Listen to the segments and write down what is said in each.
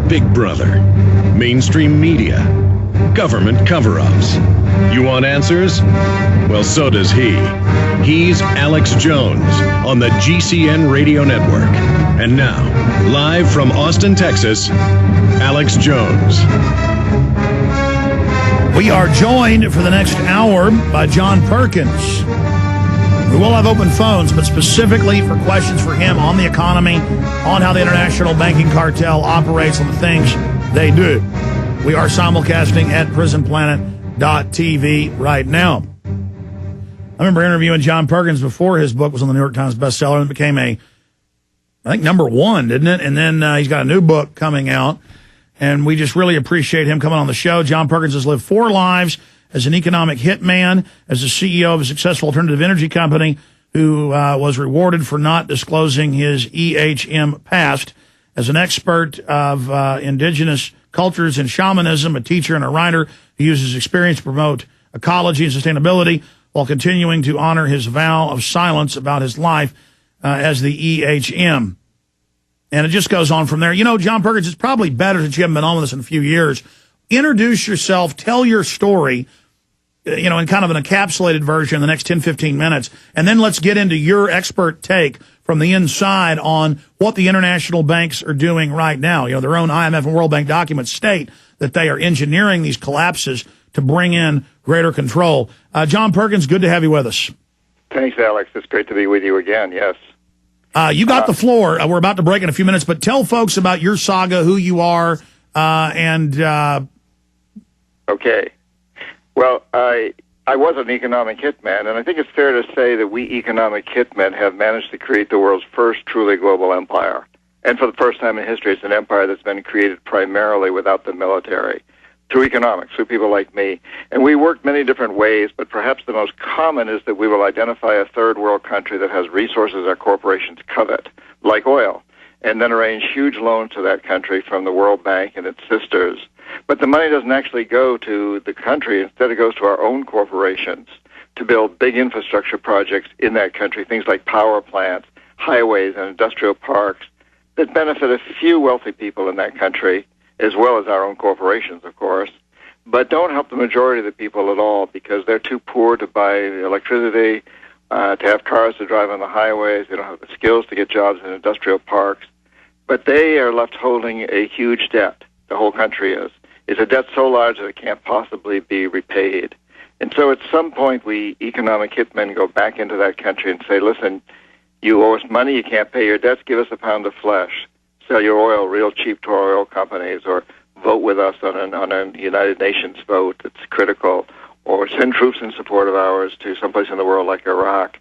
Big Brother, mainstream media, government cover-ups. You want answers? Well, so does he. He's Alex Jones on the GCN Radio Network. And now, live from Austin, Texas, Alex Jones. We are joined for the next hour by John Perkins. We will have open phones, but specifically for questions for him on the economy, on how the international banking cartel operates, on the things they do. We are simulcasting at prisonplanet.tv right now. I remember interviewing John Perkins before his book was on the New York Times bestseller and became I think #1, didn't it? And then he's got a new book coming out, and we just really appreciate him coming on the show. John Perkins has lived 4 lives as an economic hitman, as the CEO of a successful alternative energy company who was rewarded for not disclosing his EHM past, as an expert of indigenous cultures and shamanism, a teacher and a writer who uses experience to promote ecology and sustainability while continuing to honor his vow of silence about his life as the EHM. And it just goes on from there. You know, John Perkins, it's probably better that you haven't been on with us in a few years. Introduce yourself, tell your story, you know, in kind of an encapsulated version in the next 10, 15 minutes. And then let's get into your expert take from the inside on what the international banks are doing right now. You know, their own IMF and World Bank documents state that they are engineering these collapses to bring in greater control. John Perkins, good to have you with us. Thanks, Alex. It's great to be with you again, yes. You got the floor. We're about to break in a few minutes, but tell folks about your saga, who you are, Okay. Well, I was an economic hitman, and I think it's fair to say that we economic hitmen have managed to create the world's first truly global empire. And for the first time in history, it's an empire that's been created primarily without the military, through economics, through people like me. And we worked many different ways, but perhaps the most common is that we will identify a third world country that has resources our corporations covet, like oil, and then arrange huge loans to that country from the World Bank and its sisters. But the money doesn't actually go to the country. Instead, it goes to our own corporations to build big infrastructure projects in that country, things like power plants, highways, and industrial parks that benefit a few wealthy people in that country, as well as our own corporations, of course, but don't help the majority of the people at all because they're too poor to buy electricity, to have cars to drive on the highways. They don't have the skills to get jobs in industrial parks. But they are left holding a huge debt. The whole country is. It's a debt so large that it can't possibly be repaid. And so at some point, we economic hitmen go back into that country and say, listen, you owe us money, you can't pay your debts, give us a pound of flesh. Sell your oil real cheap to our oil companies, or vote with us on a United Nations vote that's critical, or send troops in support of ours to someplace in the world like Iraq.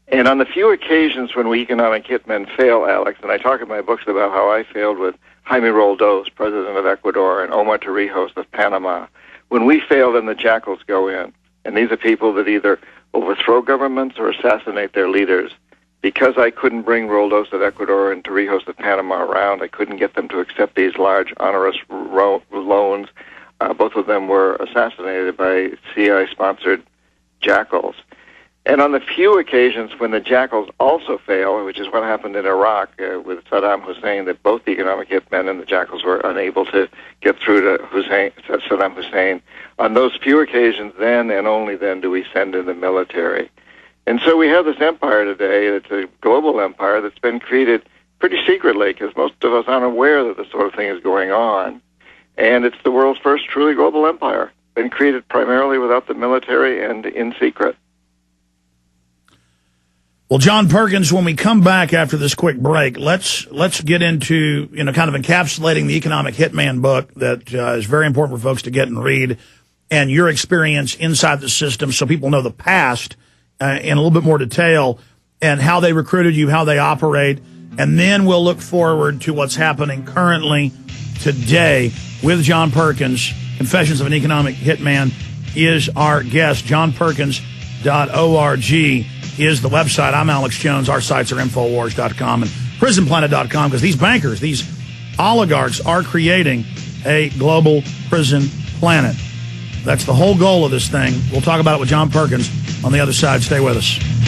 And on the few occasions when we economic hitmen fail, Alex, and I talk in my books about how I failed with Jaime Roldos, president of Ecuador, and Omar Torrijos of Panama. When we fail, then the jackals go in. And these are people that either overthrow governments or assassinate their leaders. Because I couldn't bring Roldos of Ecuador and Torrijos of Panama around, I couldn't get them to accept these large, onerous loans. Both of them were assassinated by CIA-sponsored jackals. And on the few occasions when the jackals also fail, which is what happened in Iraq with Saddam Hussein, that both the economic hitmen and the jackals were unable to get through to Saddam Hussein, on those few occasions then and only then do we send in the military. And so we have this empire today. It's a global empire that's been created pretty secretly because most of us aren't aware that this sort of thing is going on. And it's the world's first truly global empire, been created primarily without the military and in secret. Well, John Perkins, when we come back after this quick break, let's get into, you know, kind of encapsulating the Economic Hitman book that is very important for folks to get and read, and your experience inside the system so people know the past in a little bit more detail and how they recruited you, how they operate, and then we'll look forward to what's happening currently today with John Perkins. Confessions of an Economic Hitman is our guest. JohnPerkins.org is the website. I'm Alex Jones. Our sites are Infowars.com and PrisonPlanet.com because these bankers, these oligarchs are creating a global prison planet. That's the whole goal of this thing. We'll talk about it with John Perkins on the other side. Stay with us.